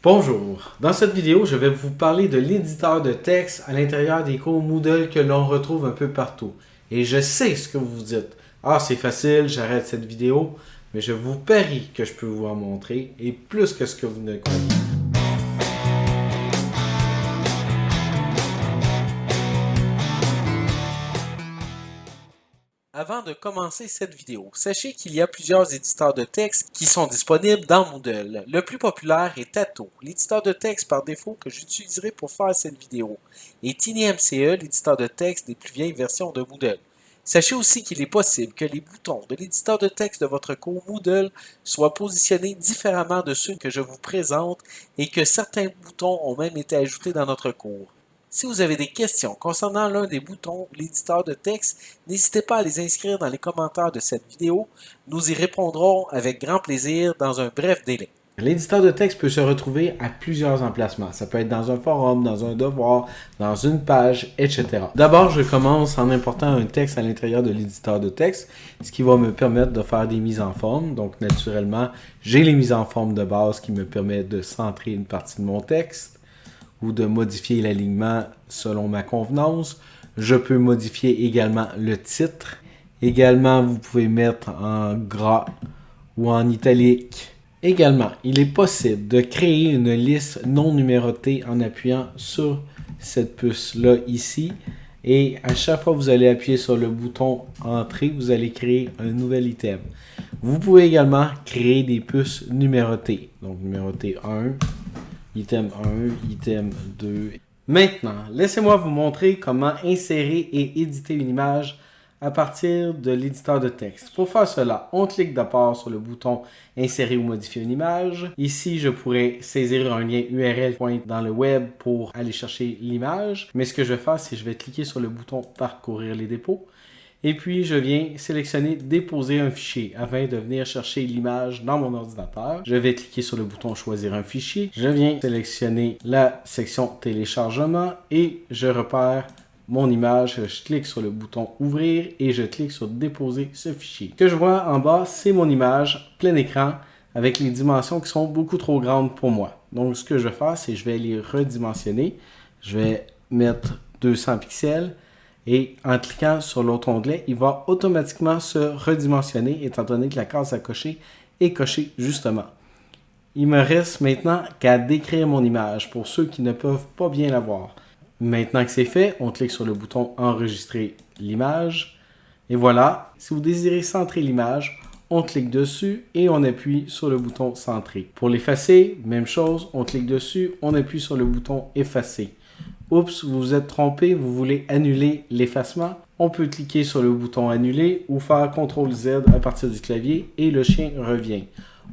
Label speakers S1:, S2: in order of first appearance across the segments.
S1: Bonjour, dans cette vidéo, je vais vous parler de l'éditeur de texte à l'intérieur des cours Moodle que l'on retrouve un peu partout. Et je sais ce que vous vous dites. Ah, c'est facile, j'arrête cette vidéo, mais je vous parie que je peux vous en montrer, et plus que ce que vous ne croyez. Avant de commencer cette vidéo, sachez qu'il y a plusieurs éditeurs de texte qui sont disponibles dans Moodle. Le plus populaire est Tato, l'éditeur de texte par défaut que j'utiliserai pour faire cette vidéo, et TinyMCE, l'éditeur de texte des plus vieilles versions de Moodle. Sachez aussi qu'il est possible que les boutons de l'éditeur de texte de votre cours Moodle soient positionnés différemment de ceux que je vous présente et que certains boutons ont même été ajoutés dans notre cours. Si vous avez des questions concernant l'un des boutons ou l'éditeur de texte, n'hésitez pas à les inscrire dans les commentaires de cette vidéo. Nous y répondrons avec grand plaisir dans un bref délai. L'éditeur de texte peut se retrouver à plusieurs emplacements. Ça peut être dans un forum, dans un devoir, dans une page, etc. D'abord, je commence en important un texte à l'intérieur de l'éditeur de texte, ce qui va me permettre de faire des mises en forme. Donc, naturellement, j'ai les mises en forme de base qui me permettent de centrer une partie de mon texte ou de modifier l'alignement selon ma convenance. Je peux modifier également le titre. Également, vous pouvez mettre en gras ou en italique. Également, il est possible de créer une liste non numérotée en appuyant sur cette puce-là ici. Et à chaque fois que vous allez appuyer sur le bouton Entrée, vous allez créer un nouvel item. Vous pouvez également créer des puces numérotées. Donc, numéroté 1, item 1, item 2. Maintenant, laissez-moi vous montrer comment insérer et éditer une image à partir de l'éditeur de texte. Pour faire cela, on clique d'abord sur le bouton Insérer ou modifier une image. Ici, je pourrais saisir un lien URL dans le web pour aller chercher l'image. Mais ce que je vais faire, c'est que je vais cliquer sur le bouton Parcourir les dépôts. Et puis, je viens sélectionner Déposer un fichier afin de venir chercher l'image dans mon ordinateur. Je vais cliquer sur le bouton Choisir un fichier. Je viens sélectionner la section Téléchargement et je repère mon image. Je clique sur le bouton Ouvrir et je clique sur Déposer ce fichier. Ce que je vois en bas, c'est mon image plein écran avec les dimensions qui sont beaucoup trop grandes pour moi. Donc, ce que je vais faire, c'est que je vais les redimensionner. Je vais mettre 200 pixels. Et en cliquant sur l'autre onglet, il va automatiquement se redimensionner étant donné que la case à cocher est cochée justement. Il me reste maintenant qu'à décrire mon image pour ceux qui ne peuvent pas bien la voir. Maintenant que c'est fait, on clique sur le bouton Enregistrer l'image. Et voilà, si vous désirez centrer l'image, on clique dessus et on appuie sur le bouton Centrer. Pour l'effacer, même chose, on clique dessus, on appuie sur le bouton Effacer. Oups, vous vous êtes trompé, vous voulez annuler l'effacement. On peut cliquer sur le bouton Annuler ou faire CTRL-Z à partir du clavier et le chien revient.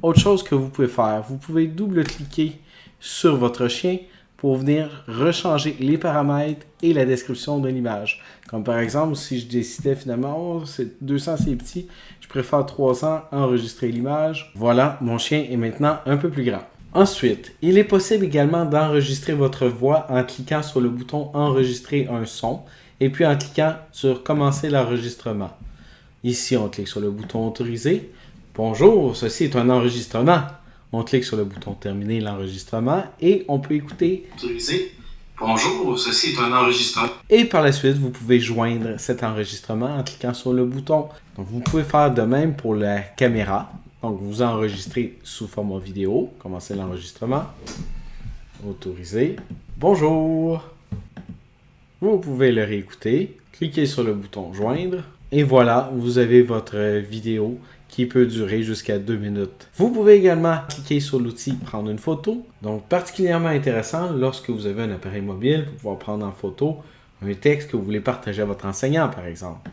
S1: Autre chose que vous pouvez faire, vous pouvez double-cliquer sur votre chien pour venir rechanger les paramètres et la description de l'image. Comme par exemple, si je décidais finalement, 200 c'est petit, je préfère 300, enregistrer l'image. Voilà, mon chien est maintenant un peu plus grand. Ensuite, il est possible également d'enregistrer votre voix en cliquant sur le bouton Enregistrer un son et puis en cliquant sur Commencer l'enregistrement. Ici, on clique sur le bouton Autoriser. Bonjour, ceci est un enregistrement. On clique sur le bouton Terminer l'enregistrement et on peut écouter Autoriser. Bonjour, ceci est un enregistrement. Et par la suite, vous pouvez joindre cet enregistrement en cliquant sur le bouton. Donc, vous pouvez faire de même pour la caméra. Donc, vous enregistrez sous format vidéo. Commencez l'enregistrement. Autoriser. Bonjour. Vous pouvez le réécouter. Cliquez sur le bouton Joindre. Et voilà, vous avez votre vidéo qui peut durer jusqu'à 2 minutes. Vous pouvez également cliquer sur l'outil Prendre une photo. Donc, particulièrement intéressant lorsque vous avez un appareil mobile pour pouvoir prendre en photo un texte que vous voulez partager à votre enseignant, par exemple.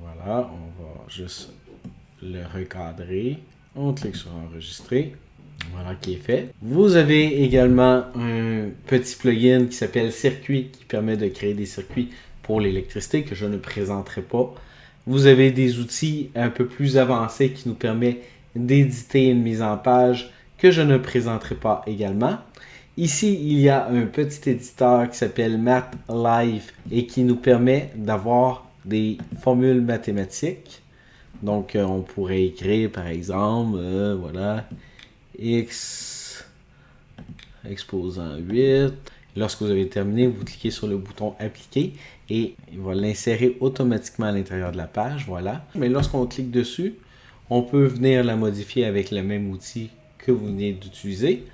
S1: Voilà, on va juste le recadrer. On clique sur Enregistrer. Voilà qui est fait. Vous avez également un petit plugin qui s'appelle Circuit qui permet de créer des circuits pour l'électricité que je ne présenterai pas. Vous avez des outils un peu plus avancés qui nous permettent d'éditer une mise en page que je ne présenterai pas également. Ici, il y a un petit éditeur qui s'appelle MathLive et qui nous permet d'avoir des formules mathématiques. Donc, on pourrait écrire, par exemple, voilà, x exposant 8. Lorsque vous avez terminé, vous cliquez sur le bouton appliquer et il va l'insérer automatiquement à l'intérieur de la page. Voilà. Mais lorsqu'on clique dessus, on peut venir la modifier avec le même outil que vous venez d'utiliser.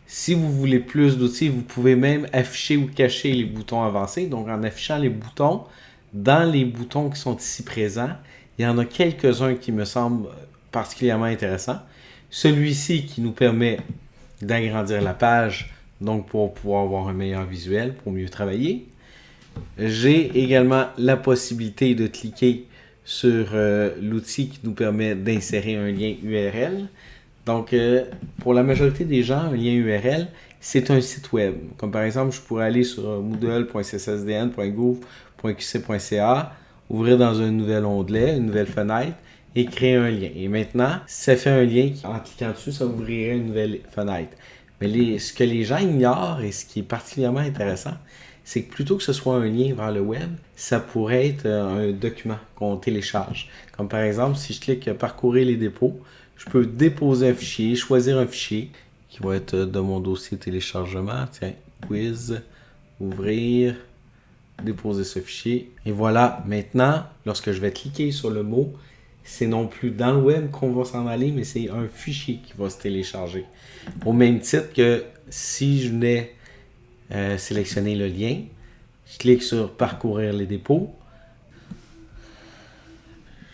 S1: Si vous voulez plus d'outils, vous pouvez même afficher ou cacher les boutons avancés. Donc en affichant les boutons, dans les boutons qui sont ici présents, il y en a quelques-uns qui me semblent particulièrement intéressants. Celui-ci qui nous permet d'agrandir la page, donc pour pouvoir avoir un meilleur visuel, pour mieux travailler. J'ai également la possibilité de cliquer sur l'outil qui nous permet d'insérer un lien URL. Donc, pour la majorité des gens, un lien URL, c'est un site web. Comme par exemple, je pourrais aller sur moodle.cssdn.gouv.qc.ca, ouvrir dans un nouvel onglet, une nouvelle fenêtre, et créer un lien. Et maintenant, ça fait un lien qui, en cliquant dessus, ça ouvrirait une nouvelle fenêtre. Mais ce que les gens ignorent et ce qui est particulièrement intéressant, c'est que plutôt que ce soit un lien vers le web, ça pourrait être un document qu'on télécharge. Comme par exemple, si je clique parcourir les dépôts, je peux déposer un fichier, choisir un fichier qui va être de mon dossier téléchargement. Tiens, quiz, ouvrir, déposer ce fichier. Et voilà, maintenant, lorsque je vais cliquer sur le mot, c'est non plus dans le web qu'on va s'en aller, mais c'est un fichier qui va se télécharger. Au même titre que si je venais sélectionner le lien, je clique sur parcourir les dépôts.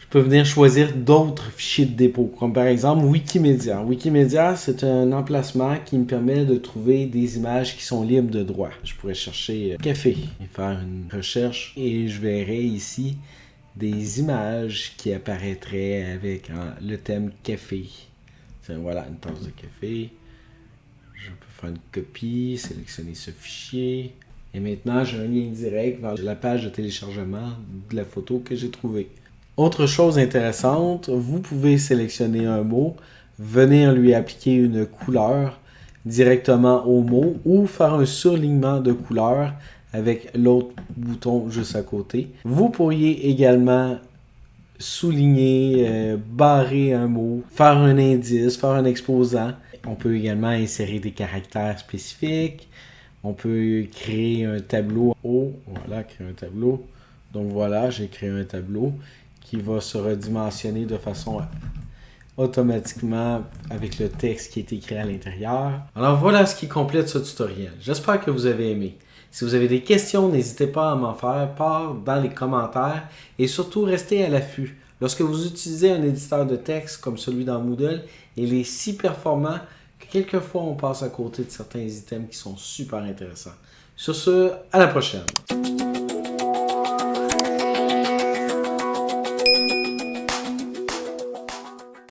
S1: Je peux venir choisir d'autres fichiers de dépôt, comme par exemple Wikimedia. Wikimedia, c'est un emplacement qui me permet de trouver des images qui sont libres de droit. Je pourrais chercher café et faire une recherche et je verrai ici des images qui apparaîtraient avec le thème café. Tiens, voilà, une tasse de café. Je peux faire une copie, sélectionner ce fichier. Et maintenant, j'ai un lien direct vers la page de téléchargement de la photo que j'ai trouvée. Autre chose intéressante, vous pouvez sélectionner un mot, venir lui appliquer une couleur directement au mot ou faire un surlignement de couleur avec l'autre bouton juste à côté. Vous pourriez également souligner, barrer un mot, faire un indice, faire un exposant. On peut également insérer des caractères spécifiques. On peut créer un tableau. Voilà, créer un tableau. Donc voilà, j'ai créé un tableau qui va se redimensionner de façon automatiquement avec le texte qui est écrit à l'intérieur. Alors voilà ce qui complète ce tutoriel. J'espère que vous avez aimé. Si vous avez des questions, n'hésitez pas à m'en faire part dans les commentaires et surtout restez à l'affût. Lorsque vous utilisez un éditeur de texte comme celui dans Moodle, il est si performant que quelquefois on passe à côté de certains items qui sont super intéressants. Sur ce, à la prochaine!